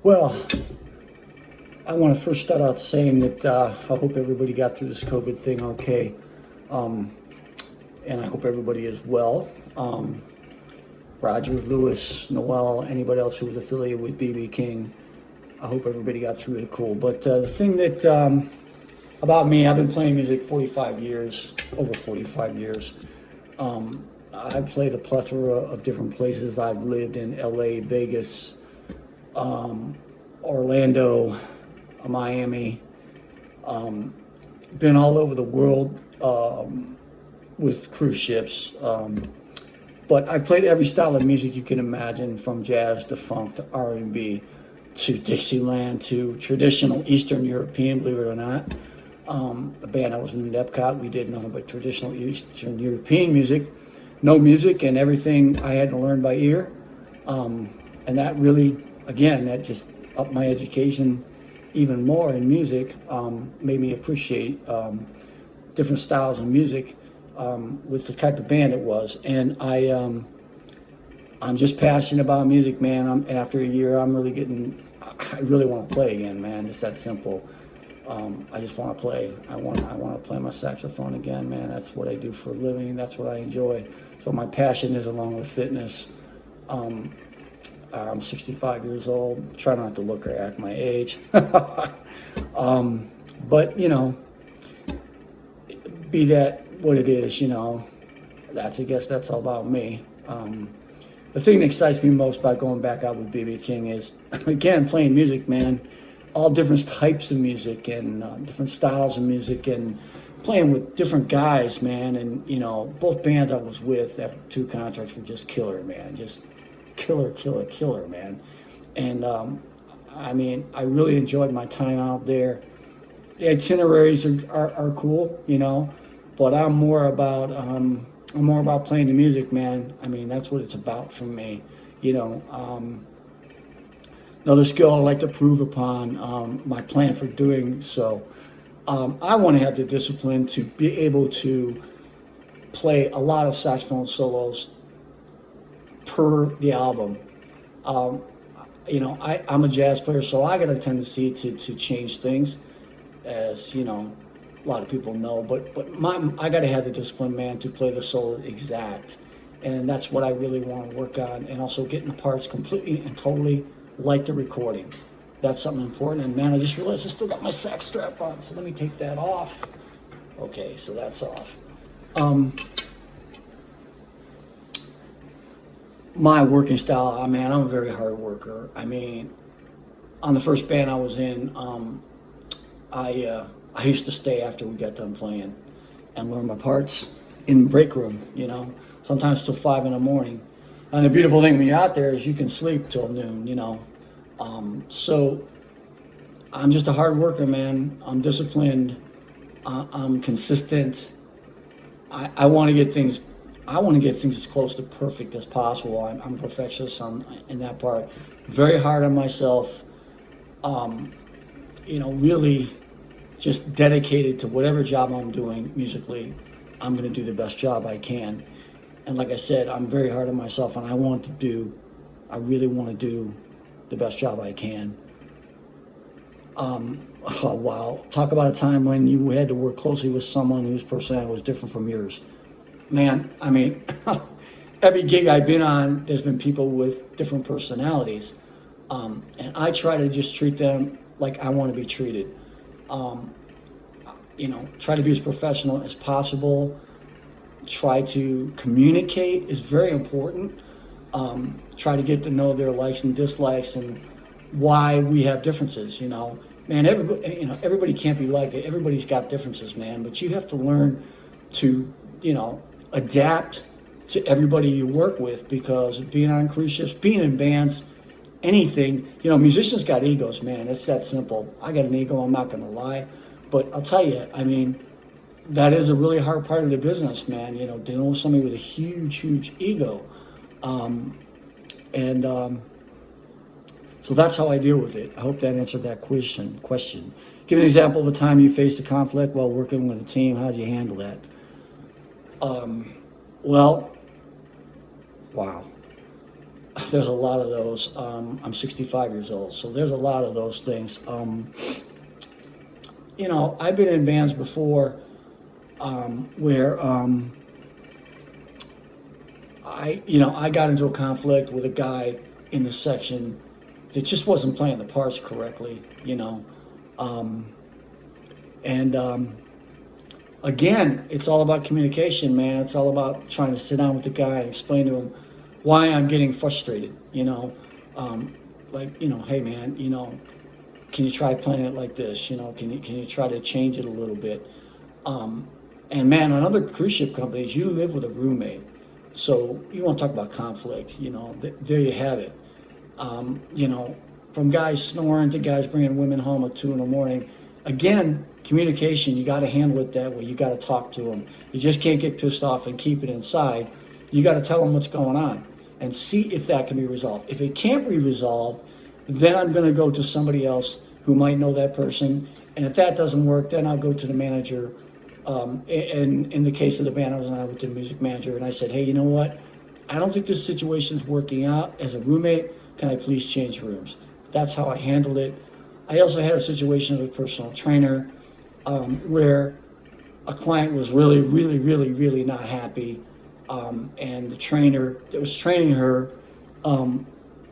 Well, I want to first start out saying that I hope everybody got through this COVID thing okay. And I hope everybody is well. Roger, Lewis, Noel, anybody else who was affiliated with BB King, I hope everybody got through it cool. But the thing that, about me, I've been playing music 45 years, over 45 years. I've played a plethora of different places. I've lived in LA, Vegas, Orlando, Miami, been all over the world with cruise ships. But I've played every style of music you can imagine, from jazz to funk to R&B to Dixieland to traditional Eastern European, believe it or not. The band I was in Epcot, we did nothing but traditional Eastern European music. No music and everything I had to learn by ear. And that really, again, that just upped my education even more in music, made me appreciate different styles of music with the type of band it was. And I I'm just passionate about music, man. After a year, I really want to play again, man. It's that simple. I just want to play. I want to play my saxophone again, man. That's what I do for a living. That's what I enjoy. So my passion is along with fitness. I'm 65 years old. Try not to look or act my age. But be that what it is, I guess that's all about me. The thing that excites me most about going back out with BB King is, again, playing music, man. All different types of music and different styles of music, and playing with different guys, man. And, both bands I was with after 2 contracts were just killer, man. Just killer, man. And, I really enjoyed my time out there. The itineraries are cool, but I'm more about playing the music, man. That's what it's about for me, Another skill I like to prove upon, my plan for doing so. I want to have the discipline to be able to play a lot of saxophone solos per the album. I'm a jazz player, so I got a tendency to change things, as a lot of people know. But I got to have the discipline, man, to play the solo exact, and that's what I really want to work on, and also getting the parts completely and totally like the recording. That's something important. And man, I just realized I still got my sax strap on, so let me take that off. Okay, so that's off. My working style, I'm a very hard worker. On the first band I was in, I used to stay after we got done playing and learn my parts in the break room, sometimes till 5 in the morning. And the beautiful thing when you're out there is you can sleep till noon, So I'm just a hard worker, man. I'm disciplined. I'm consistent. I want to get things as close to perfect as possible. I'm a perfectionist in that part. Very hard on myself. Really just dedicated to whatever job I'm doing musically. I'm going to do the best job I can. And like I said, I'm very hard on myself, and I really want to do the best job I can. Oh, wow. Talk about a time when you had to work closely with someone whose personality was different from yours. Man, every gig I've been on, there's been people with different personalities. And I try to just treat them like I want to be treated. Try to be as professional as possible. Try to communicate is very important. Try to get to know their likes and dislikes and why we have differences, Man, everybody can't be like it. Everybody's got differences, man. But you have to learn to, adapt to everybody you work with, because being on cruise ships, being in bands, anything, musicians got egos, man. It's that simple. I got an ego, I'm not going to lie. But I'll tell you, that is a really hard part of the business, man, dealing with somebody with a huge ego. So that's how I deal with it. I hope that answered that question. Give an example of a time you faced a conflict while working with a team. How did you handle that? Well, wow. There's a lot of those. I'm 65 years old, so there's a lot of those things. I've been in bands before where I got into a conflict with a guy in the section that just wasn't playing the parts correctly, again, it's all about communication, man. It's all about trying to sit down with the guy and explain to him why I'm getting frustrated, hey man, can you try playing it like this? Can you try to change it a little bit? And man, on other cruise ship companies, you live with a roommate. So you want to talk about conflict, there you have it. From guys snoring to guys bringing women home at 2 in the morning. Again, communication, you got to handle it that way. You got to talk to them. You just can't get pissed off and keep it inside. You got to tell them what's going on and see if that can be resolved. If it can't be resolved, then I'm going to go to somebody else who might know that person. And if that doesn't work, then I'll go to the manager. And in the case of the band, I went to the music manager and I said, hey, you know what? I don't think this situation's working out. As a roommate, can I please change rooms? That's how I handled it. I also had a situation with a personal trainer where a client was really, really, really, really not happy. And the trainer that was training her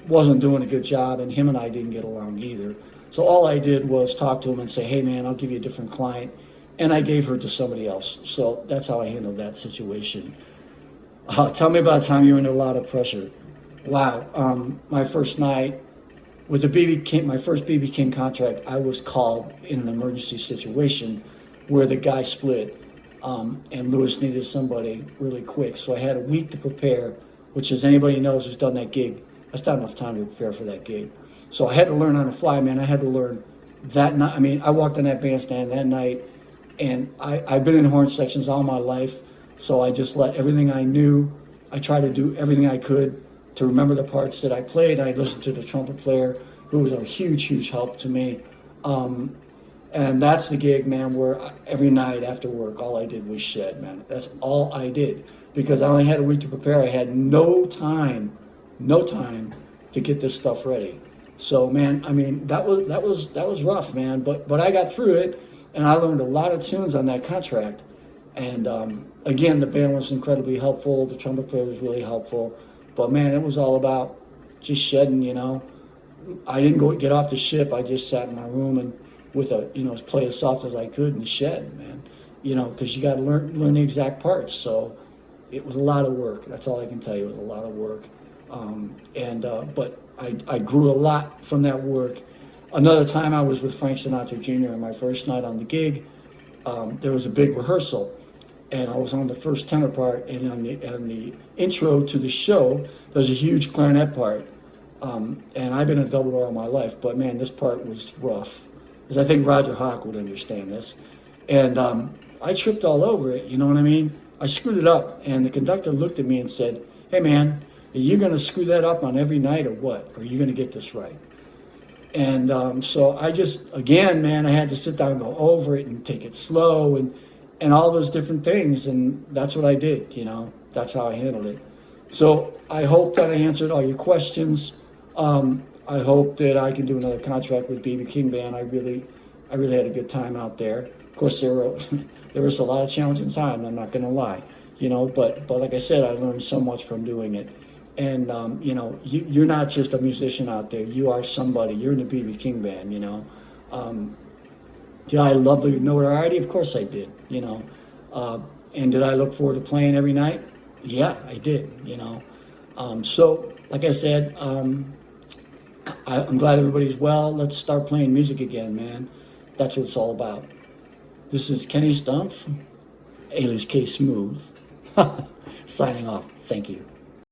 wasn't doing a good job, and him and I didn't get along either. So all I did was talk to him and say, hey man, I'll give you a different client. And I gave her to somebody else. So that's how I handled that situation. Tell me about a time you were under a lot of pressure. Wow. My first night with the BB King, my first BB King contract, I was called in an emergency situation where the guy split, and Lewis needed somebody really quick. So I had a week to prepare, which, as anybody knows who's done that gig, that's not enough time to prepare for that gig. So I had to learn on the fly, man. I had to learn that night. I mean, I walked in that bandstand that night, and I've been in horn sections all my life, so I just let everything I knew. I tried to do everything I could to remember the parts that I played. I listened to the trumpet player, who was a huge, huge help to me. And that's the gig, man, where every night after work, all I did was shed, man. That's all I did, because I only had a week to prepare. I had no time to get this stuff ready. So, man, I mean, that was rough, man. But I got through it, and I learned a lot of tunes on that contract. And again, the band was incredibly helpful. The trumpet player was really helpful. But man, it was all about just shedding, you know. I didn't go get off the ship. I just sat in my room and play as soft as I could and shed, man. You know, because you got to learn the exact parts. So it was a lot of work. That's all I can tell you. It was a lot of work. But I grew a lot from that work. Another time I was with Frank Sinatra Jr. on my first night on the gig. There was a big rehearsal, and I was on the first tenor part, and on the intro to the show, there's a huge clarinet part. And I've been a double all my life, but man, this part was rough, because I think Roger Hawk would understand this. And I tripped all over it, you know what I mean? I screwed it up, and the conductor looked at me and said, hey man, are you going to screw that up on every night or what? Or are you going to get this right? And so I just, again, man, I had to sit down and go over it and take it slow and all those different things. And that's what I did, you know. That's how I handled it. So I hope that I answered all your questions. I hope that I can do another contract with BB King Band. I really had a good time out there. Of course, there was a lot of challenging time, I'm not going to lie, you know. But like I said, I learned so much from doing it. And, you know, you're not just a musician out there. You are somebody. You're in the BB King Band, you know. Did I love the notoriety? Of course I did, you know. And did I look forward to playing every night? Yeah, I did, you know. So, like I said, I'm glad everybody's well. Let's start playing music again, man. That's what it's all about. This is Kenny Stumpf, alias K Smooth, signing off. Thank you.